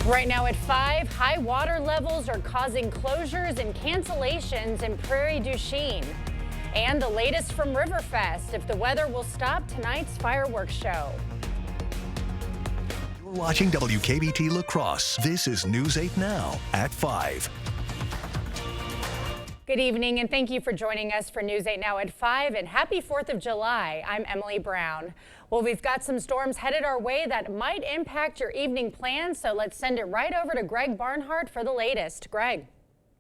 Right now at 5, high water levels are causing closures and cancellations in Prairie du Chien. And the latest from Riverfest, if the weather will stop tonight's fireworks show. You're watching WKBT La Crosse. This is News 8 Now at 5. Good evening and thank you for joining us for News 8 Now at 5 and happy 4th of July. I'm Emily Brown. Well, we've got some storms headed our way that might impact your evening plans, so let's send it right over to Greg Barnhart for the latest. Greg.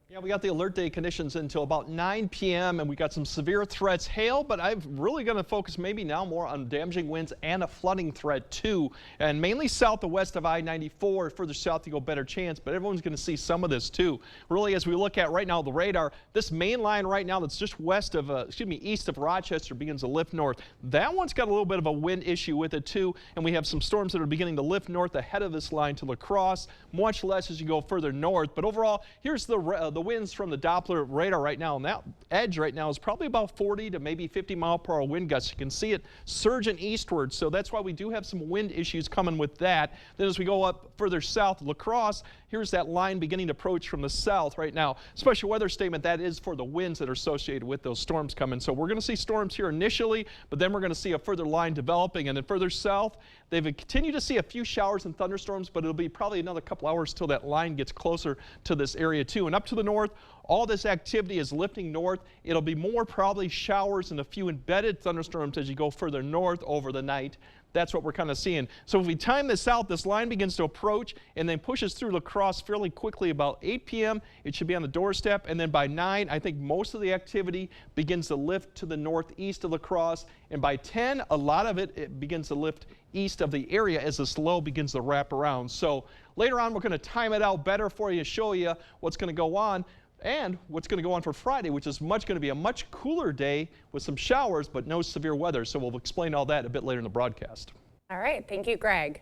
Yeah, we got the alert day conditions until about 9 p.m. and we got some severe threats, hail, but I'm really going to focus maybe now more on damaging winds and a flooding threat too, and mainly south to west of I-94. Further south you go, better chance, but everyone's going to see some of this too. Really, as we look at right now the radar, this main line right now that's just west of, east of Rochester begins to lift north. That one's got a little bit of a wind issue with it too, and we have some storms that are beginning to lift north ahead of this line to La Crosse, much less as you go further north. But overall, here's the winds from the Doppler radar right now, and that edge right now is probably about 40 to maybe 50 mile per hour wind gusts. You can see it surging eastward, so that's why we do have some wind issues coming with that. Then as we go up further south, La Crosse, here's that line beginning to approach from the south right now. Special weather statement, that is for the winds that are associated with those storms coming. So we're going to see storms here initially, but then we're going to see a further line developing, and then further south, they've continued to see a few showers and thunderstorms, but it'll be probably another couple hours till that line gets closer to this area too. And up to the north, all this activity is lifting north. It'll be more probably showers and a few embedded thunderstorms as you go further north over the night. That's what we're kind of seeing. So if we time this out, this line begins to approach and then pushes through La Crosse fairly quickly. About 8 p.m. it should be on the doorstep, and then by 9 I think most of the activity begins to lift to the northeast of La Crosse, and by 10 a lot of it begins to lift east of the area as this low begins to wrap around. So later on we're going to time it out better for you, show you what's going to go on and what's going to go on for Friday, which is going to be a much cooler day with some showers but no severe weather. So we'll explain all that a bit later in the broadcast. All right, thank you, Greg.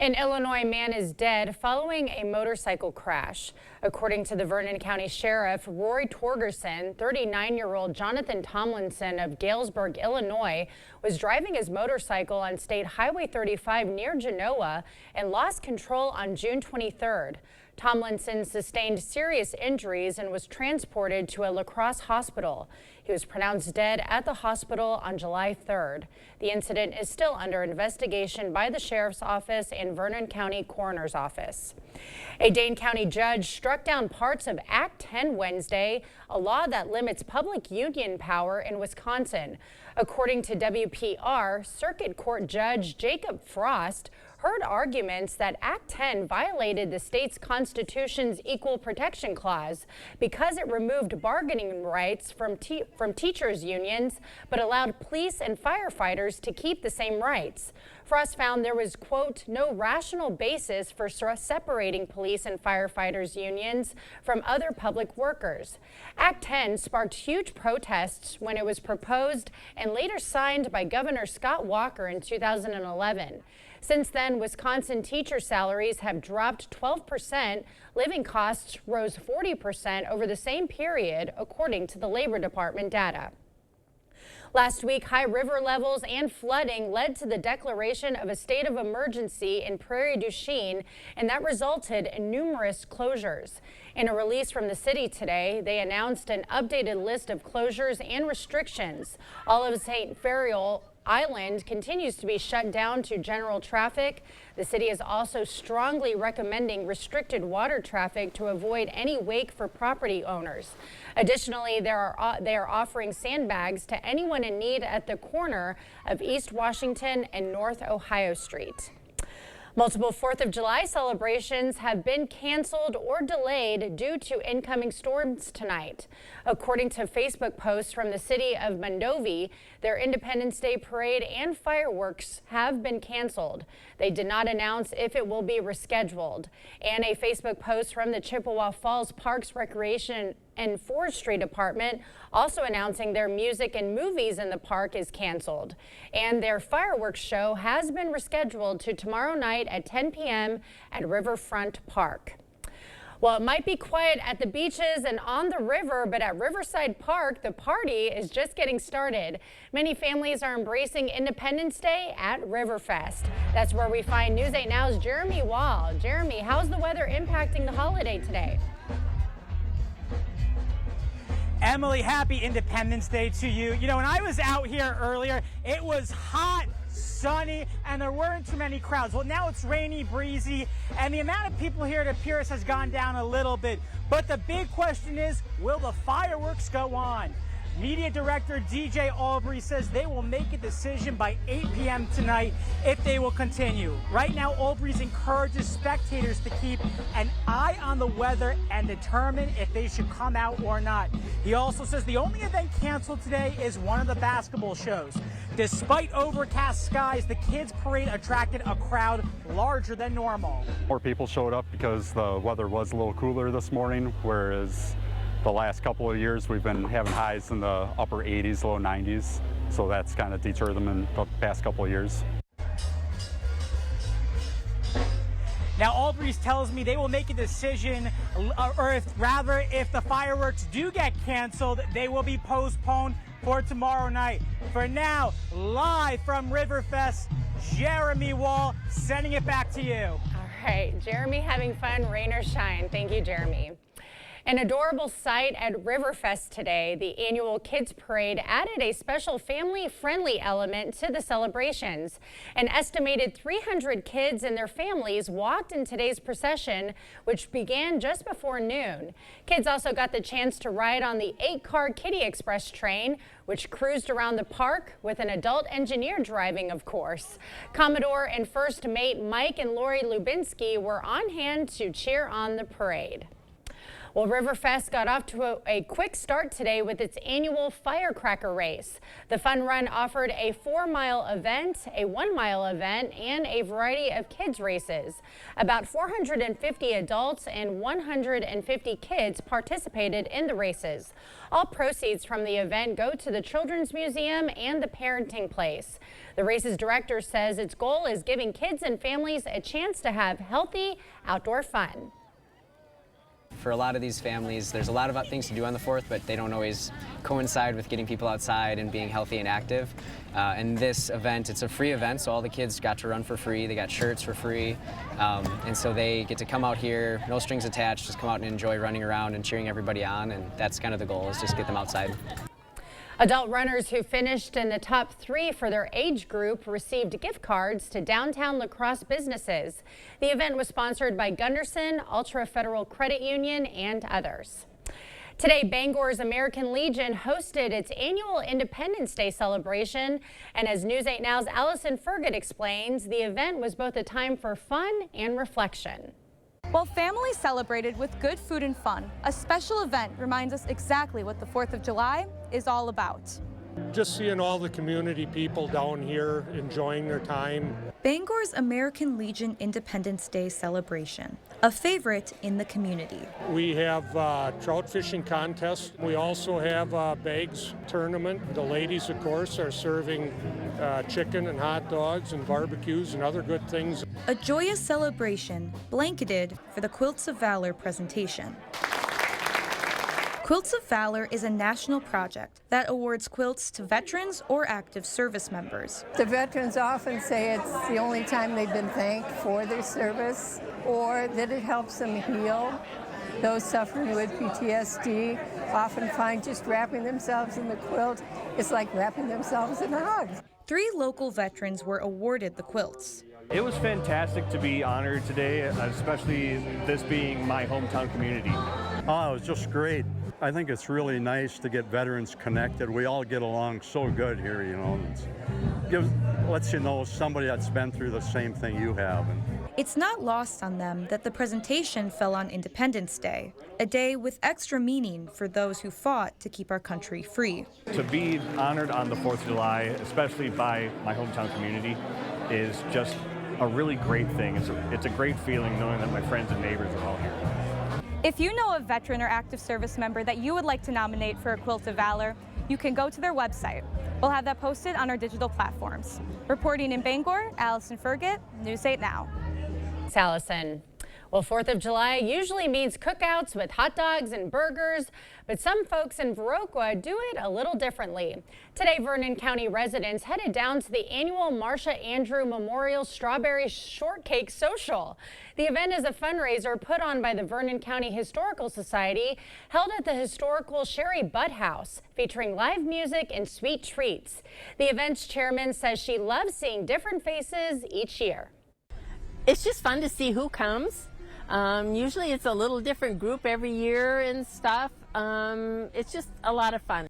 An Illinois man is dead following a motorcycle crash. According to the Vernon County Sheriff, Roy Torgerson, 39-year-old Jonathan Tomlinson of Galesburg, Illinois, was driving his motorcycle on State Highway 35 near Genoa and lost control on June 23rd. Tomlinson sustained serious injuries and was transported to a La Crosse hospital. He was pronounced dead at the hospital on July 3rd. The incident is still under investigation by the Sheriff's Office and Vernon County Coroner's Office. A Dane County judge struck down parts of Act 10 Wednesday, a law that limits public union power in Wisconsin. According to WPR, Circuit Court Judge Jacob Frost heard arguments that Act 10 violated the state's Constitution's Equal Protection Clause because it removed bargaining rights from teachers' unions but allowed police and firefighters to keep the same rights. Frost found there was, quote, no rational basis for separating police and firefighters' unions from other public workers. Act 10 sparked huge protests when it was proposed and later signed by Governor Scott Walker in 2011. Since then, Wisconsin teacher salaries have dropped 12%. Living costs rose 40% over the same period, according to the Labor Department data. Last week, high river levels and flooding led to the declaration of a state of emergency in Prairie du Chien, and that resulted in numerous closures. In a release from the city today, they announced an updated list of closures and restrictions. All of St. Ferial Island continues to be shut down to general traffic. The city is also strongly recommending restricted water traffic to avoid any wake for property owners. Additionally, they are offering sandbags to anyone in need at the corner of East Washington and North Ohio Street. Multiple 4th of July celebrations have been canceled or delayed due to incoming storms tonight. According to Facebook posts from the city of Mondovi, their Independence Day parade and fireworks have been canceled. They did not announce if it will be rescheduled. And a Facebook post from the Chippewa Falls Parks Recreation and Forestry Department also announcing their music and movies in the park is canceled. And their fireworks show has been rescheduled to tomorrow night at 10 p.m. at Riverfront Park. Well, it might be quiet at the beaches and on the river, but at Riverside Park, the party is just getting started. Many families are embracing Independence Day at Riverfest. That's where we find News 8 Now's Jeremy Wall. Jeremy, how's the weather impacting the holiday today? Emily, happy Independence Day to you. You know, when I was out here earlier, it was hot, sunny, and there weren't too many crowds. Well, now it's rainy, breezy, and the amount of people here at Pierce has gone down a little bit. But the big question is, will the fireworks go on? Media director DJ Aubrey says they will make a decision by 8 p.m. tonight if they will continue. Right now, Aubrey encourages spectators to keep an eye on the weather and determine if they should come out or not. He also says the only event canceled today is one of the basketball shows. Despite overcast skies, the kids' parade attracted a crowd larger than normal. More people showed up because the weather was a little cooler this morning, whereas the last couple of years we've been having highs in the upper 80s, low 90s, so that's kind of deterred them in the past couple of years. Now, Albrecht tells me they will make a decision, or if the fireworks do get canceled, they will be postponed for tomorrow night. For now, live from Riverfest, Jeremy Wall, sending it back to you. All right, Jeremy having fun, rain or shine. Thank you, Jeremy. An adorable sight at Riverfest today, the annual Kids Parade added a special family-friendly element to the celebrations. An estimated 300 kids and their families walked in today's procession, which began just before noon. Kids also got the chance to ride on the 8-car Kiddie Express train, which cruised around the park with an adult engineer driving, of course. Commodore and First Mate Mike and Lori Lubinsky were on hand to cheer on the parade. Well, Riverfest got off to a quick start today with its annual firecracker race. The fun run offered a 4-mile event, a 1-mile event, and a variety of kids races. About 450 adults and 150 kids participated in the races. All proceeds from the event go to the Children's Museum and the Parenting Place. The race's director says its goal is giving kids and families a chance to have healthy outdoor fun. For a lot of these families, there's a lot of things to do on the 4th, but they don't always coincide with getting people outside and being healthy and active. And this event, it's a free event, so all the kids got to run for free. They got shirts for free. And so they get to come out here, no strings attached, just come out and enjoy running around and cheering everybody on. And that's kind of the goal, is just get them outside. Adult runners who finished in the top 3 for their age group received gift cards to downtown La Crosse businesses. The event was sponsored by Gunderson, Ultra Federal Credit Union, and others. Today, Bangor's American Legion hosted its annual Independence Day celebration. And as News 8 Now's Allison Fergut explains, the event was both a time for fun and reflection. While families celebrated with good food and fun, a special event reminds us exactly what the 4th of July is all about. Just seeing all the community people down here enjoying their time. Bangor's American Legion Independence Day celebration, a favorite in the community. We have trout fishing contest. We also have a bags tournament. The ladies, of course, are serving chicken and hot dogs and barbecues and other good things. A joyous celebration blanketed for the Quilts of Valor presentation. Quilts of Valor is a national project that awards quilts to veterans or active service members. The veterans often say it's the only time they've been thanked for their service, or that it helps them heal. Those suffering with PTSD often find just wrapping themselves in the quilt is like wrapping themselves in a hug. 3 local veterans were awarded the quilts. It was fantastic to be honored today, especially this being my hometown community. Oh, it was just great. I think it's really nice to get veterans connected. We all get along so good here, you know. Lets you know somebody that's been through the same thing you have. It's not lost on them that the presentation fell on Independence Day, a day with extra meaning for those who fought to keep our country free. To be honored on the 4th of July, especially by my hometown community, is just a really great thing. It's a great feeling knowing that my friends and neighbors are all here. If you know a veteran or active service member that you would like to nominate for a Quilt of Valor, you can go to their website. We'll have that posted on our digital platforms. Reporting in Bangor, Allison Fergut, News 8 Now. Allison. Well, 4th of July usually means cookouts with hot dogs and burgers, but some folks in Viroqua do it a little differently. Today, Vernon County residents headed down to the annual Marsha Andrew Memorial Strawberry Shortcake Social. The event is a fundraiser put on by the Vernon County Historical Society, held at the historical Sherry Butt House, featuring live music and sweet treats. The event's chairman says she loves seeing different faces each year. It's just fun to see who comes. Usually it's a little different group every year and stuff. It's just a lot of fun.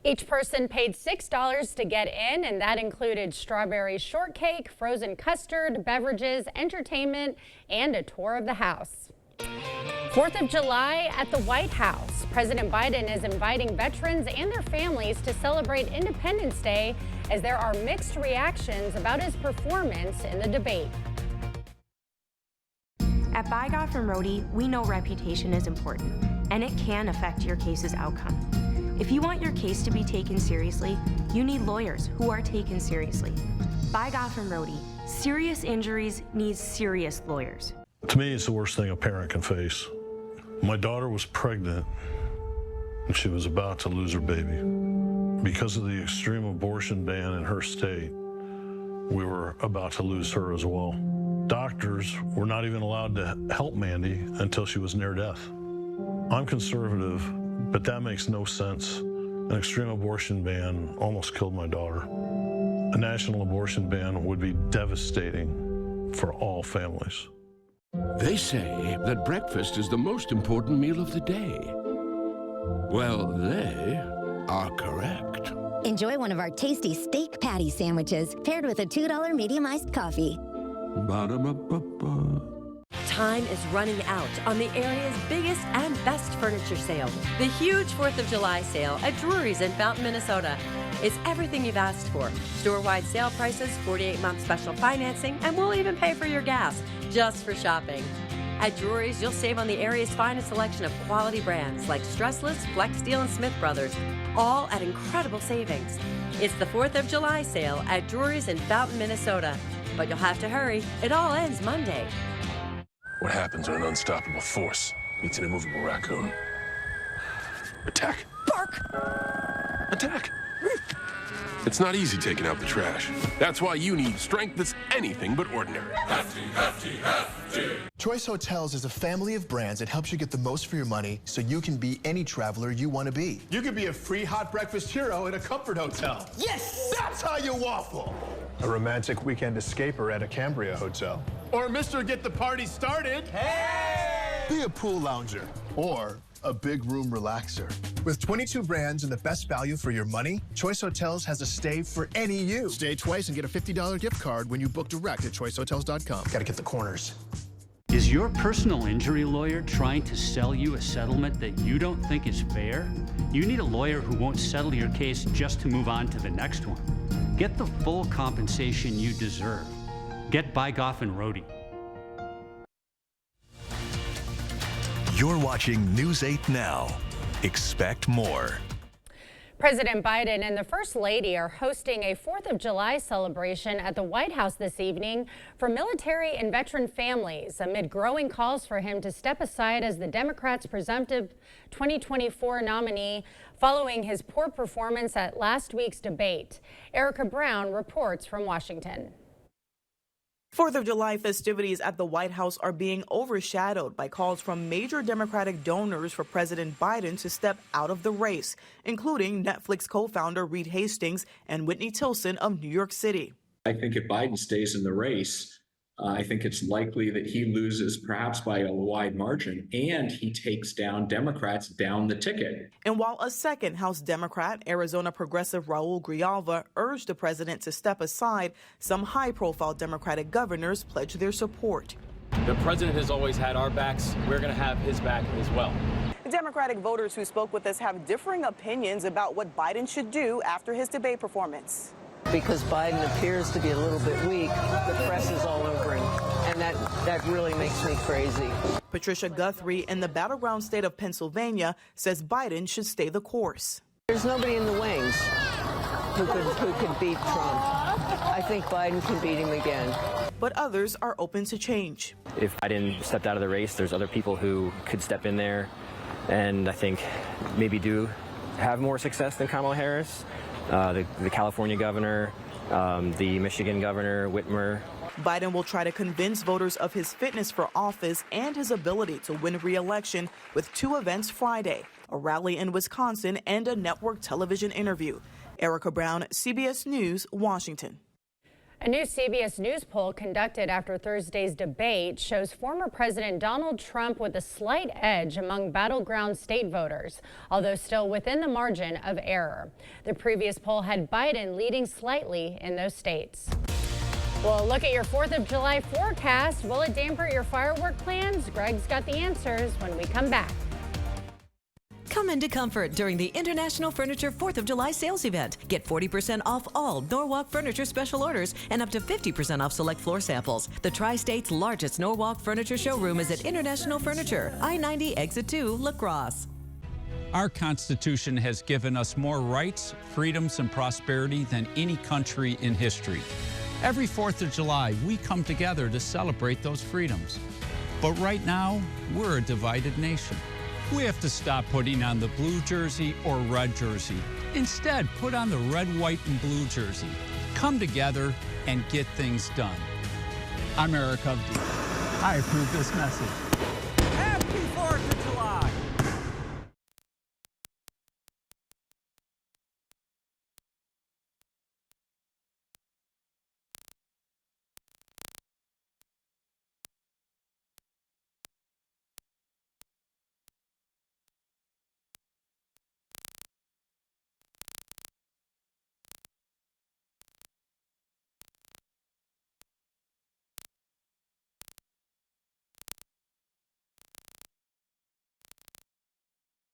Each person paid $6 to get in, and that included strawberry shortcake, frozen custard, beverages, entertainment, and a tour of the house. 4th of July at the White House. President Biden is inviting veterans and their families to celebrate Independence Day as there are mixed reactions about his performance in the debate. At Bygoff and Rohde, we know reputation is important, and it can affect your case's outcome. If you want your case to be taken seriously, you need lawyers who are taken seriously. Bygoff and Rohde, serious injuries need serious lawyers. To me, it's the worst thing a parent can face. My daughter was pregnant, and she was about to lose her baby. Because of the extreme abortion ban in her state, we were about to lose her as well. Doctors were not even allowed to help Mandy until she was near death. I'm conservative, but that makes no sense. An extreme abortion ban almost killed my daughter. A national abortion ban would be devastating for all families. They say that breakfast is the most important meal of the day. Well, they are correct. Enjoy one of our tasty steak patty sandwiches paired with a $2 medium iced coffee. Ba-da-ba-ba-ba. Time is running out on the area's biggest and best furniture sale. The huge 4th of July sale at Drury's in Fountain, Minnesota. It's everything you've asked for. Store-wide sale prices, 48-month special financing, and we'll even pay for your gas just for shopping. At Drury's, you'll save on the area's finest selection of quality brands like Stressless, Flex Steel, and Smith Brothers, all at incredible savings. It's the 4th of July sale at Drury's in Fountain, Minnesota. But you'll have to hurry. It all ends Monday. What happens when an unstoppable force meets an immovable raccoon? Attack. Bark! Attack. It's not easy taking out the trash. That's why you need strength that's anything but ordinary. Hefty, hefty, hefty. Choice Hotels is a family of brands that helps you get the most for your money so you can be any traveler you want to be. You could be a free hot breakfast hero at a comfort hotel. Yes! That's how you waffle. A romantic weekend escaper at a Cambria hotel. Or Mr. Get the Party Started. Hey! Be a pool lounger. Or a big room relaxer. With 22 brands and the best value for your money, Choice Hotels has a stay for any you. Stay twice and get a $50 gift card when you book direct at choicehotels.com. Gotta get the corners. Is your personal injury lawyer trying to sell you a settlement that you don't think is fair? You need a lawyer who won't settle your case just to move on to the next one. Get the full compensation you deserve. Get Bygoff and Rohde. You're watching News 8 Now. Expect more. President Biden and the First Lady are hosting a 4th of July celebration at the White House this evening for military and veteran families amid growing calls for him to step aside as the Democrats' presumptive 2024 nominee following his poor performance at last week's debate. Erica Brown reports from Washington. 4th of July festivities at the White House are being overshadowed by calls from major Democratic donors for President Biden to step out of the race, including Netflix co-founder Reed Hastings and Whitney Tilson of New York City. I think if Biden stays in the race, I think it's likely that he loses perhaps by a wide margin, and he takes down Democrats down the ticket. And while a second House Democrat, Arizona progressive Raul Grijalva, urged the president to step aside, some high-profile Democratic governors pledged their support. The president has always had our backs. We're going to have his back as well. Democratic voters who spoke with us have differing opinions about what Biden should do after his debate performance. Because Biden appears to be a little bit weak, the press is all over him, and that really makes me crazy. Patricia Guthrie in the battleground state of Pennsylvania says Biden should stay the course. There's nobody in the wings who could beat Trump. I think Biden can beat him again. But others are open to change. If Biden stepped out of the race, there's other people who could step in there and I think maybe do have more success than Kamala Harris. The California governor, the Michigan governor, Whitmer. Biden will try to convince voters of his fitness for office and his ability to win re-election with 2 events Friday, a rally in Wisconsin and a network television interview. Erica Brown, CBS News, Washington. A new CBS News poll conducted after Thursday's debate shows former President Donald Trump with a slight edge among battleground state voters, although still within the margin of error. The previous poll had Biden leading slightly in those states. Well, look at your 4th of July forecast. Will it dampen your firework plans? Greg's got the answers when we come back. Come into comfort during the International Furniture 4th of July sales event. Get 40% off all Norwalk Furniture special orders and up to 50% off select floor samples. The Tri-State's largest Norwalk Furniture showroom is at International Furniture, I-90 Exit 2, La Crosse. Our Constitution has given us more rights, freedoms, and prosperity than any country in history. Every 4th of July, we come together to celebrate those freedoms. But right now, we're a divided nation. We have to stop putting on the blue jersey or red jersey. Instead, put on the red, white, and blue jersey. Come together and get things done. I'm Eric Hovde. I approve this message. Happy 4th of July!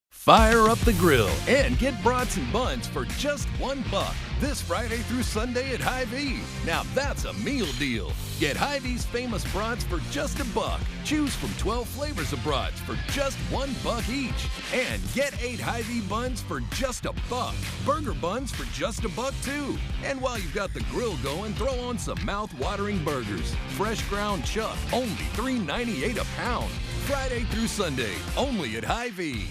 Fire up the grill and get brats and buns for just $1 this Friday through Sunday at Hy-Vee. Now that's a meal deal. Get Hy-Vee's famous brats for just $1. Choose from 12 flavors of brats for just $1 each. And get 8 Hy-Vee buns for just $1. Burger buns for just $1 too. And while you've got the grill going, throw on some mouth-watering burgers. Fresh ground chuck, only $3.98 a pound. Friday through Sunday, only at Hy-Vee.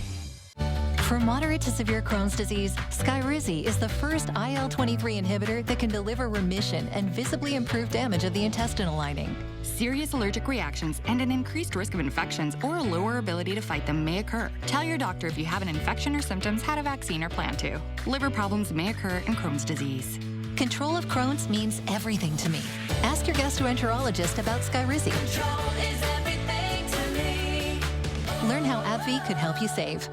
For moderate to severe Crohn's disease, Skyrizi is the first IL-23 inhibitor that can deliver remission and visibly improve damage of the intestinal lining. Serious allergic reactions and an increased risk of infections or a lower ability to fight them may occur. Tell your doctor if you have an infection or symptoms, had a vaccine, or plan to. Liver problems may occur in Crohn's disease. Control of Crohn's means everything to me. Ask your gastroenterologist about Skyrizi. Control is everything to me. Learn how AbbVie could help you save.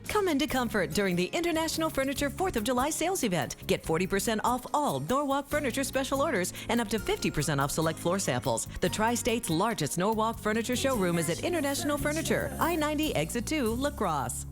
Come into comfort during the International Furniture 4th of July sales event. Get 40% off all Norwalk Furniture special orders and up to 50% off select floor samples. The Tri-State's largest Norwalk Furniture showroom is at International Furniture, I-90 Exit 2, La Crosse.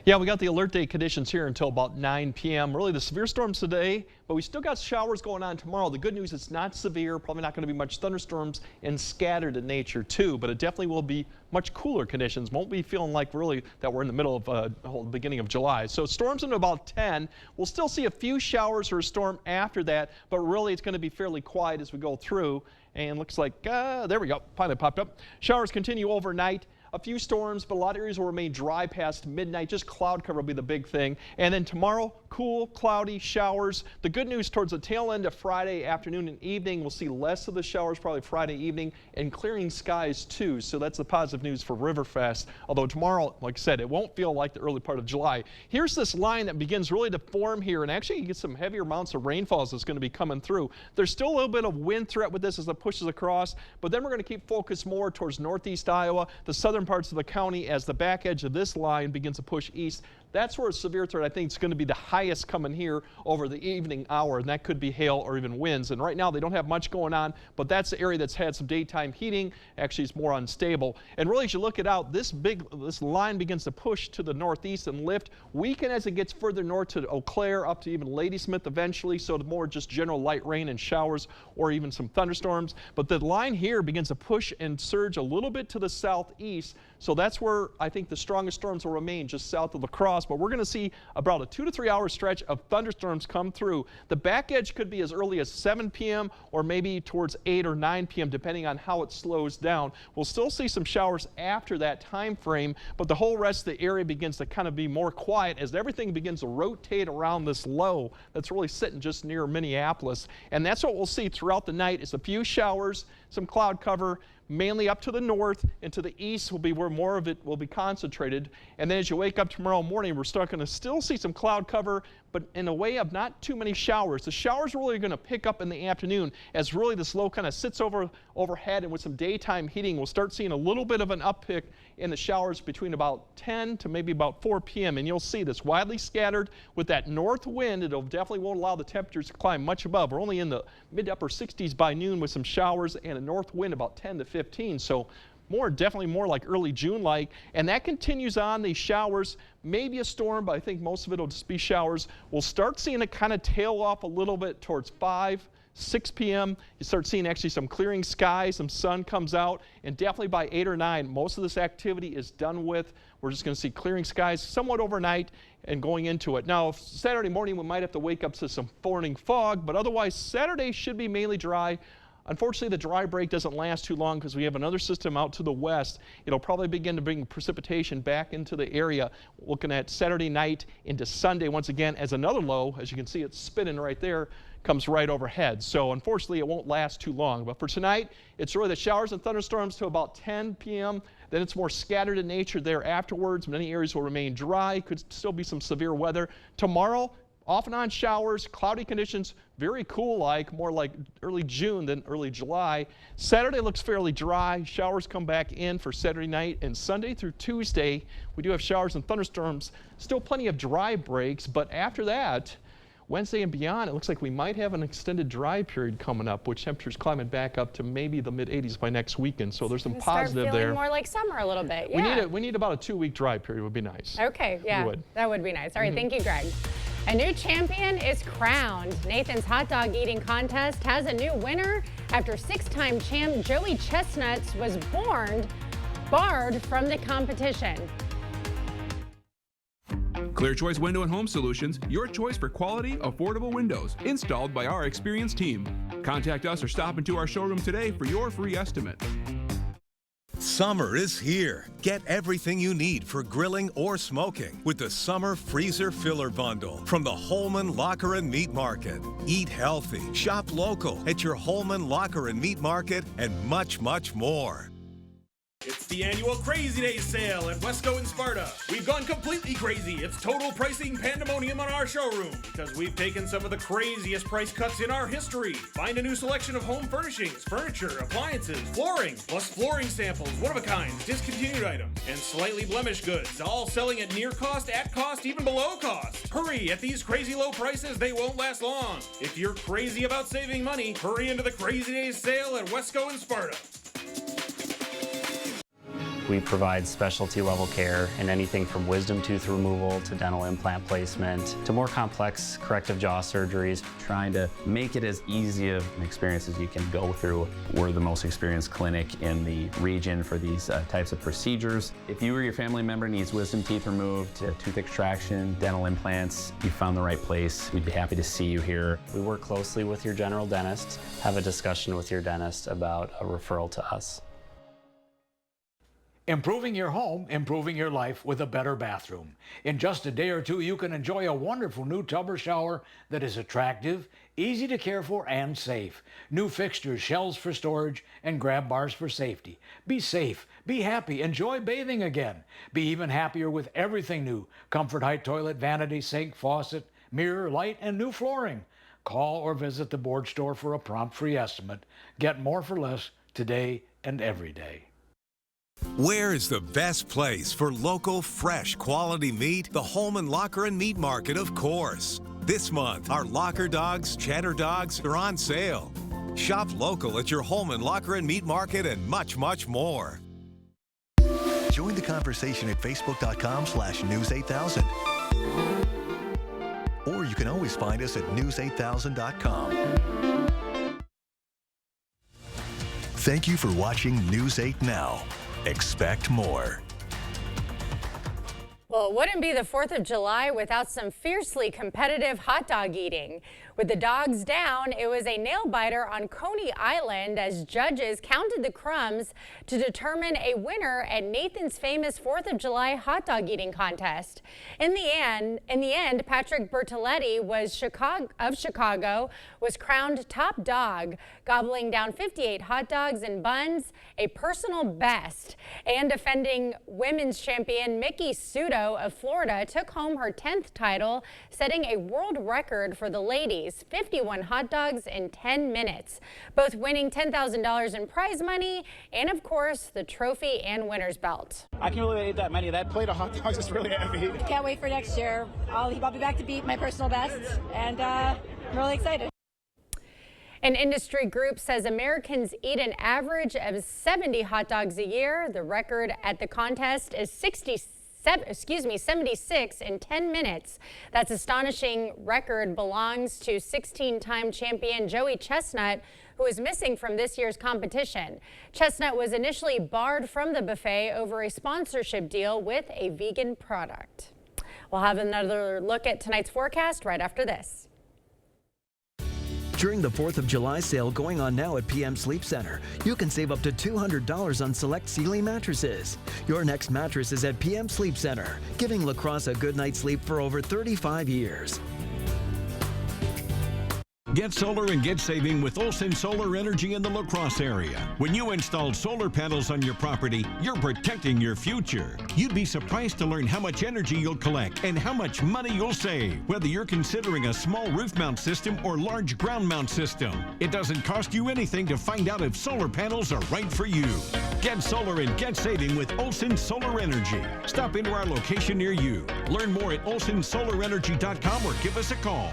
Yeah, we got the alert day conditions here until about 9 p.m. Really the severe storms today, but we still got showers going on tomorrow. The good news, it's not severe, probably not going to be much thunderstorms and scattered in nature too, but it definitely will be much cooler conditions. Won't be feeling like really that we're in the middle of the whole beginning of July. So storms into about 10. We'll still see a few showers or a storm after that, but really it's going to be fairly quiet as we go through. And looks like, there we go, finally popped up. Showers continue overnight. A few storms, but a lot of areas will remain dry past midnight. Just cloud cover will be the big thing. And then tomorrow, cool, cloudy, showers. The good news towards the tail end of Friday afternoon and evening, we'll see less of the showers probably Friday evening and clearing skies too. So that's the positive news for Riverfest. Although tomorrow, like I said, it won't feel like the early part of July. Here's this line that begins really to form here, and actually you get some heavier amounts of rainfalls that's going to be coming through. There's still a little bit of wind threat with this as it pushes across, but then we're going to keep focused more towards northeast Iowa, the southern parts of the county as the back edge of this line begins to push east. That's where a severe threat I think is going to be the highest coming here over the evening hour, and that could be hail or even winds. And right now they don't have much going on, but that's the area that's had some daytime heating. Actually, it's more unstable. And really, as you look it out, this line begins to push to the northeast and lift, weaken as it gets further north to Eau Claire, up to even Ladysmith eventually. So the more just general light rain and showers or even some thunderstorms. But the line here begins to push and surge a little bit to the southeast. So that's where I think the strongest storms will remain, just south of La Crosse. across, but we're going to see about a 2 to 3 hour stretch of thunderstorms come through. The back edge could be as early as 7 p.m. or maybe towards 8 or 9 p.m. depending on how it slows down. We'll still see some showers after that time frame, but the whole rest of the area begins to kind of be more quiet as everything begins to rotate around this low that's really sitting just near Minneapolis. And that's what we'll see throughout the night is a few showers, some cloud cover, mainly up to the north and to the east will be where more of it will be concentrated. And then as you wake up tomorrow morning, we're going to still see some cloud cover, but in a way of not too many showers. The showers are really going to pick up in the afternoon as really this low kind of sits overhead, and with some daytime heating, we'll start seeing a little bit of an uptick in the showers between about 10 to maybe about 4 p.m. And you'll see this widely scattered with that north wind. It'll definitely won't allow the temperatures to climb much above. We're only in the mid to upper 60s by noon with some showers and a north wind about 10 to 15. So definitely more like early June-like, and that continues on. These showers, maybe a storm, but I think most of it will just be showers. We'll start seeing it kind of tail off a little bit towards 6 p.m. You start seeing actually some clearing skies, some sun comes out, and definitely by 8 or 9, most of this activity is done with. We're just going to see clearing skies somewhat overnight and going into it. Now, Saturday morning, we might have to wake up to some morning fog, but otherwise, Saturday should be mainly dry. Unfortunately, the dry break doesn't last too long because we have another system out to the west. It'll probably begin to bring precipitation back into the area. Looking at Saturday night into Sunday once again as another low. As you can see, it's spinning right there, comes right overhead. So unfortunately, it won't last too long. But for tonight, it's really the showers and thunderstorms to about 10 p.m. Then it's more scattered in nature there afterwards. Many areas will remain dry. Could still be some severe weather. Tomorrow, off and on showers, cloudy conditions, very cool-like, more like early June than early July. Saturday looks fairly dry. Showers come back in for Saturday night, and Sunday through Tuesday, we do have showers and thunderstorms. Still plenty of dry breaks, but after that, Wednesday and beyond, it looks like we might have an extended dry period coming up, with temperatures climbing back up to maybe the mid-80s by next weekend. So there's some positive start there. Feeling more like summer a little bit. Yeah. We need about a 2-week dry period. Would be nice. Okay, yeah, that would be nice. All right, thank you, Greg. A new champion is crowned. Nathan's hot dog eating contest has a new winner after 6-time champ Joey Chestnuts was barred from the competition. Clear Choice Window and Home Solutions, your choice for quality, affordable windows, installed by our experienced team. Contact us or stop into our showroom today for your free estimate. Summer is here. Get everything you need for grilling or smoking with the Summer Freezer Filler Bundle from the Holman Locker and Meat Market. Eat healthy, shop local at your Holman Locker and Meat Market, and much, much more. It's the annual Crazy Days sale at Wesco in Sparta. We've gone completely crazy. It's total pricing pandemonium on our showroom because we've taken some of the craziest price cuts in our history. Find a new selection of home furnishings, furniture, appliances, flooring, plus flooring samples, one-of-a-kinds, discontinued items, and slightly blemished goods, all selling at near cost, at cost, even below cost. Hurry! At these crazy low prices, they won't last long. If you're crazy about saving money, hurry into the Crazy Days sale at Wesco in Sparta. We provide specialty level care in anything from wisdom tooth removal to dental implant placement to more complex corrective jaw surgeries. Trying to make it as easy of an experience as you can go through. We're the most experienced clinic in the region for these types of procedures. If you or your family member needs wisdom teeth removed, tooth extraction, dental implants, you found the right place. We'd be happy to see you here. We work closely with your general dentist. Have a discussion with your dentist about a referral to us. Improving your home, improving your life with a better bathroom. In just a day or two, you can enjoy a wonderful new tub or shower that is attractive, easy to care for, and safe. New fixtures, shelves for storage, and grab bars for safety. Be safe, be happy, enjoy bathing again. Be even happier with everything new. Comfort Height toilet, vanity, sink, faucet, mirror, light, and new flooring. Call or visit the board store for a prompt free estimate. Get more for less today and every day. Where is the best place for local, fresh, quality meat? The Holman Locker and Meat Market, of course. This month, our Locker Dogs, Cheddar Dogs are on sale. Shop local at your Holman Locker and Meat Market, and much, much more. Join the conversation at facebook.com/news8000. Or you can always find us at news8000.com. Thank you for watching News 8 Now. Expect more. Well, it wouldn't be the 4th of July without some fiercely competitive hot dog eating. With the dogs down, it was a nail-biter on Coney Island as judges counted the crumbs to determine a winner at Nathan's famous 4th of July hot dog eating contest. In the end, Patrick Bertoletti of Chicago was crowned top dog, gobbling down 58 hot dogs and buns, a personal best. And defending women's champion Mickey Sudo of Florida took home her 10th title, setting a world record for the ladies, 51 hot dogs in 10 minutes, both winning $10,000 in prize money and, of course, the trophy and winner's belt. I can't really eat that many. That plate of hot dogs is really heavy. Can't wait for next year. I'll be back to beat my personal best, and I'm really excited. An industry group says Americans eat an average of 70 hot dogs a year. The record at the contest is 76 in 10 minutes. That's astonishing record belongs to 16-time champion Joey Chestnut, who is missing from this year's competition. Chestnut was initially barred from the buffet over a sponsorship deal with a vegan product. We'll have another look at tonight's forecast right after this. During the 4th of July sale going on now at PM Sleep Center, you can save up to $200 on select Sealy mattresses. Your next mattress is at PM Sleep Center, giving La Crosse a good night's sleep for over 35 years. Get solar and get saving with Olson Solar Energy in the La Crosse area. When you install solar panels on your property, you're protecting your future. You'd be surprised to learn how much energy you'll collect and how much money you'll save, whether you're considering a small roof mount system or large ground mount system. It doesn't cost you anything to find out if solar panels are right for you. Get solar and get saving with Olson Solar Energy. Stop into our location near you. Learn more at olsonsolarenergy.com or give us a call.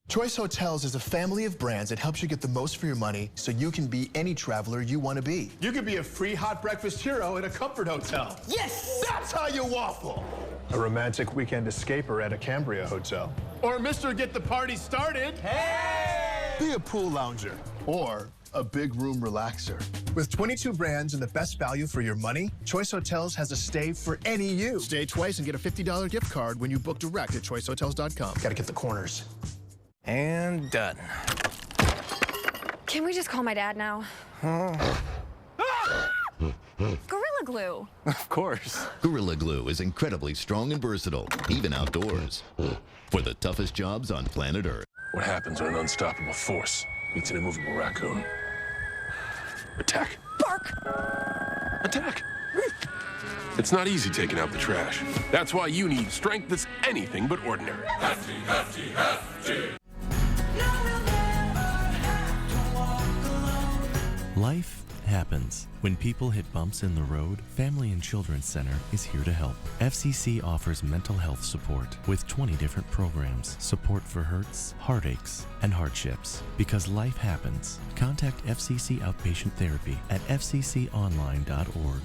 Choice Hotels is a family of brands that helps you get the most for your money so you can be any traveler you want to be. You could be a free hot breakfast hero in a comfort hotel. Yes! That's how you waffle! A romantic weekend escaper at a Cambria hotel. Or Mr. Get the Party Started. Hey! Be a pool lounger. Or a big room relaxer. With 22 brands and the best value for your money, Choice Hotels has a stay for any you. Stay twice and get a $50 gift card when you book direct at choicehotels.com. Gotta get the corners. And done. Can we just call my dad now? Gorilla Glue. Of course. Gorilla Glue is incredibly strong and versatile, even outdoors. For the toughest jobs on planet Earth. What happens when an unstoppable force meets an immovable raccoon? Attack. Bark. Attack. It's not easy taking out the trash. That's why you need strength that's anything but ordinary. Hefty, hefty, hefty. Life happens. When people hit bumps in the road, Family and Children's Center is here to help. FCC offers mental health support with 20 different programs. Support for hurts, heartaches, and hardships. Because life happens. Contact FCC Outpatient Therapy at fcconline.org.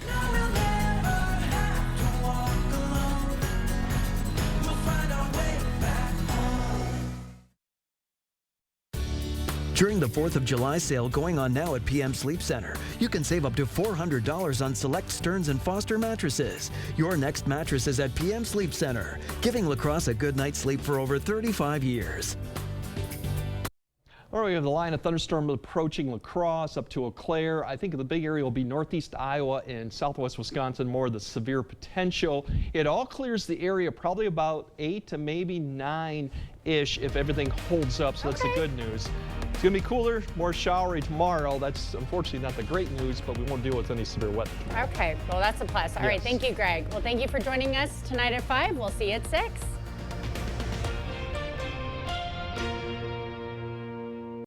During the 4th of July sale going on now at PM Sleep Center, you can save up to $400 on select Stearns & Foster mattresses. Your next mattress is at PM Sleep Center, giving La Crosse a good night's sleep for over 35 years. All right, we have the line of thunderstorm approaching La Crosse up to Eau Claire. I think the big area will be northeast Iowa and southwest Wisconsin, more of the severe potential. It all clears the area probably about 8 to maybe 9-ish if everything holds up, so that's the good news. It's going to be cooler, more showery tomorrow. That's unfortunately not the great news, but we won't deal with any severe weather tomorrow. Okay, well, that's a plus. All right, thank you, Greg. Well, thank you for joining us tonight at 5. We'll see you at 6.